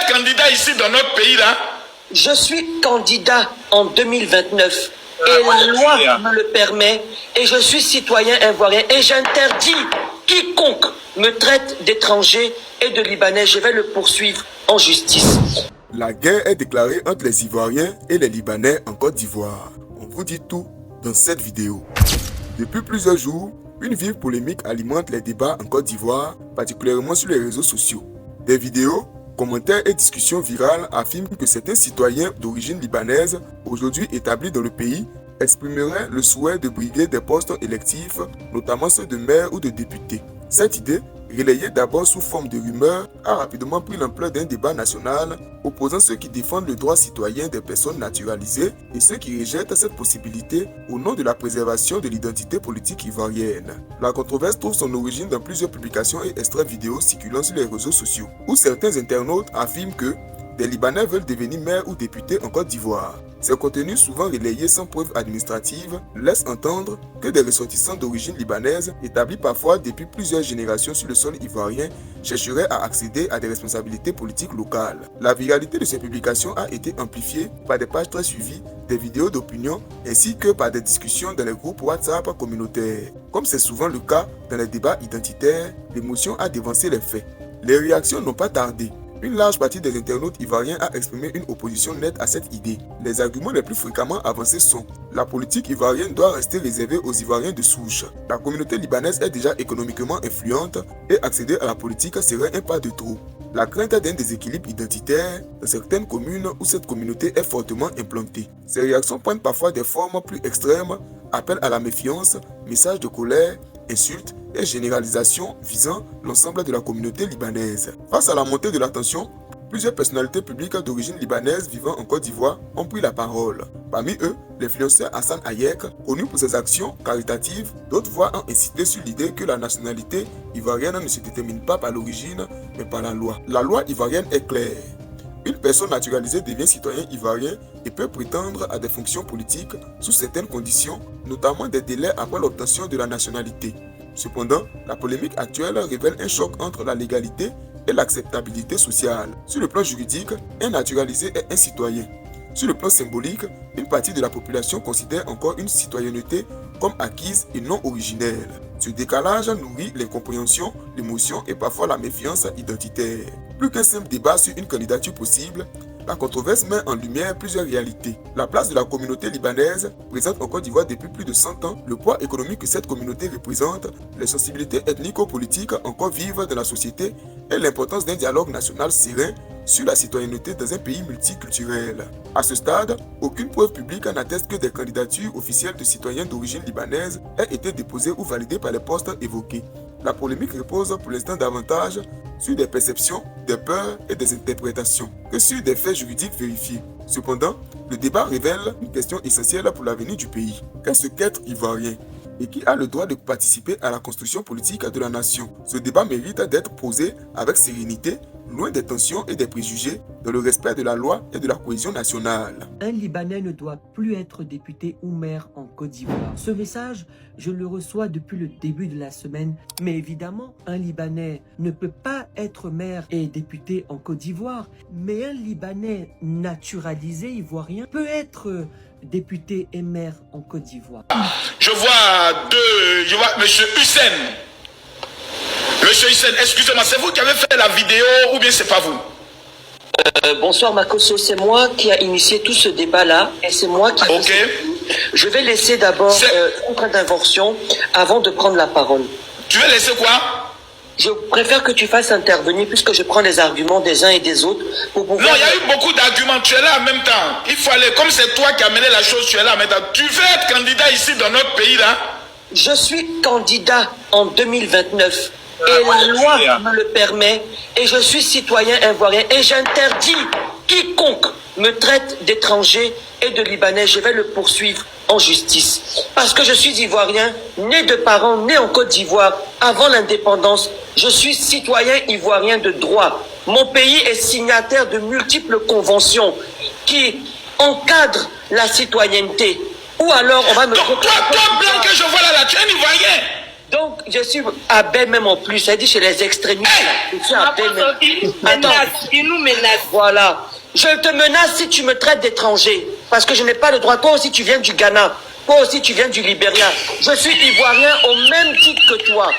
être candidat ici dans notre pays là? Je suis candidat en 2029 et la loi me le permet et je suis citoyen ivoirien et j'interdis quiconque me traite d'étranger et de Libanais, je vais le poursuivre en justice. La guerre est déclarée entre les Ivoiriens et les Libanais en Côte d'Ivoire. On vous dit tout dans cette vidéo. Depuis plusieurs jours, une vive polémique alimente les débats en Côte d'Ivoire, particulièrement sur les réseaux sociaux. Des vidéos, commentaires et discussions virales affirment que certains citoyens d'origine libanaise, aujourd'hui établis dans le pays, exprimeraient le souhait de briguer des postes électifs, notamment ceux de maire ou de député. Cette idée, relayée d'abord sous forme de rumeurs, a rapidement pris l'ampleur d'un débat national opposant ceux qui défendent le droit citoyen des personnes naturalisées et ceux qui rejettent cette possibilité au nom de la préservation de l'identité politique ivoirienne. La controverse trouve son origine dans plusieurs publications et extraits vidéo circulant sur les réseaux sociaux, où certains internautes affirment que des Libanais veulent devenir maires ou députés en Côte d'Ivoire. Ces contenus, souvent relayés sans preuve administrative, laissent entendre que des ressortissants d'origine libanaise, établis parfois depuis plusieurs générations sur le sol ivoirien, chercheraient à accéder à des responsabilités politiques locales. La viralité de ces publications a été amplifiée par des pages très suivies, des vidéos d'opinion, ainsi que par des discussions dans les groupes WhatsApp communautaires. Comme c'est souvent le cas dans les débats identitaires, l'émotion a dévancé les faits. Les réactions n'ont pas tardé. Une large partie des internautes ivoiriens a exprimé une opposition nette à cette idée. Les arguments les plus fréquemment avancés sont: la politique ivoirienne doit rester réservée aux Ivoiriens de souche. La communauté libanaise est déjà économiquement influente et accéder à la politique serait un pas de trop. La crainte d'un déséquilibre identitaire dans certaines communes où cette communauté est fortement implantée. Ces réactions prennent parfois des formes plus extrêmes, appel à la méfiance, messages de colère, insultes et généralisations visant l'ensemble de la communauté libanaise. Face à la montée de la tension, plusieurs personnalités publiques d'origine libanaise vivant en Côte d'Ivoire ont pris la parole. Parmi eux, l'influenceur Hassan Hayek, connu pour ses actions caritatives, d'autres voix ont incité sur l'idée que la nationalité ivoirienne ne se détermine pas par l'origine, mais par la loi. La loi ivoirienne est claire. Une personne naturalisée devient citoyen ivoirien et peut prétendre à des fonctions politiques sous certaines conditions, notamment des délais après l'obtention de la nationalité. Cependant, la polémique actuelle révèle un choc entre la légalité et l'acceptabilité sociale. Sur le plan juridique, un naturalisé est un citoyen. Sur le plan symbolique, une partie de la population considère encore une citoyenneté comme acquise et non originelle. Ce décalage nourrit l'incompréhension, l'émotion et parfois la méfiance identitaire. Plus qu'un simple débat sur une candidature possible, la controverse met en lumière plusieurs réalités. La place de la communauté libanaise, présente en Côte d'Ivoire depuis plus de 100 ans, le poids économique que cette communauté représente, les sensibilités ethnico-politiques encore vives dans la société et l'importance d'un dialogue national serein sur la citoyenneté dans un pays multiculturel. À ce stade, aucune preuve publique n'atteste que des candidatures officielles de citoyens d'origine libanaise aient été déposées ou validées par les postes évoqués. La polémique repose pour l'instant davantage sur des perceptions, des peurs et des interprétations que sur des faits juridiques vérifiés. Cependant, le débat révèle une question essentielle pour l'avenir du pays. Qu'est-ce qu'être ivoirien? Et qui a le droit de participer à la construction politique de la nation? Ce débat mérite d'être posé avec sérénité, loin des tensions et des préjugés, dans le respect de la loi et de la cohésion nationale. Un Libanais ne doit plus être député ou maire en Côte d'Ivoire. Ce message, je le reçois depuis le début de la semaine. Mais évidemment, un Libanais ne peut pas être maire et député en Côte d'Ivoire. Mais un Libanais naturalisé ivoirien peut être député et maire en Côte d'Ivoire. Je vois M. Hussein. Monsieur Hussein, excusez-moi, c'est vous qui avez fait la vidéo ou bien c'est pas vous? Bonsoir Makosso, c'est moi qui a initié tout ce débat-là et c'est moi qui... Ok. Je vais laisser d'abord une intervention avant de prendre la parole. Tu veux laisser quoi? Je préfère que tu fasses intervenir puisque je prends les arguments des uns et des autres pour pouvoir... Non, il y a eu beaucoup d'arguments, tu es là en même temps. Il faut aller, comme c'est toi qui as mené la chose, tu es là en même temps. Tu veux être candidat ici dans notre pays là? Je suis candidat en 2029. Et la loi me le permet, et je suis citoyen ivoirien, et j'interdis quiconque me traite d'étranger et de Libanais, je vais le poursuivre en justice. Parce que je suis ivoirien, né de parents nés en Côte d'Ivoire avant l'indépendance, je suis citoyen ivoirien de droit. Mon pays est signataire de multiples conventions qui encadrent la citoyenneté. Ou alors on va me... Donc toi blanc que je vois là, tu es un ivoirien. Donc je suis abbé même en plus, ça dit chez les extrémistes. Je suis abbé même. Il nous menace. Voilà. Je te menace si tu me traites d'étranger. Parce que je n'ai pas le droit. Toi aussi, tu viens du Ghana. Toi aussi, tu viens du Libéria. Je suis ivoirien au même titre que toi.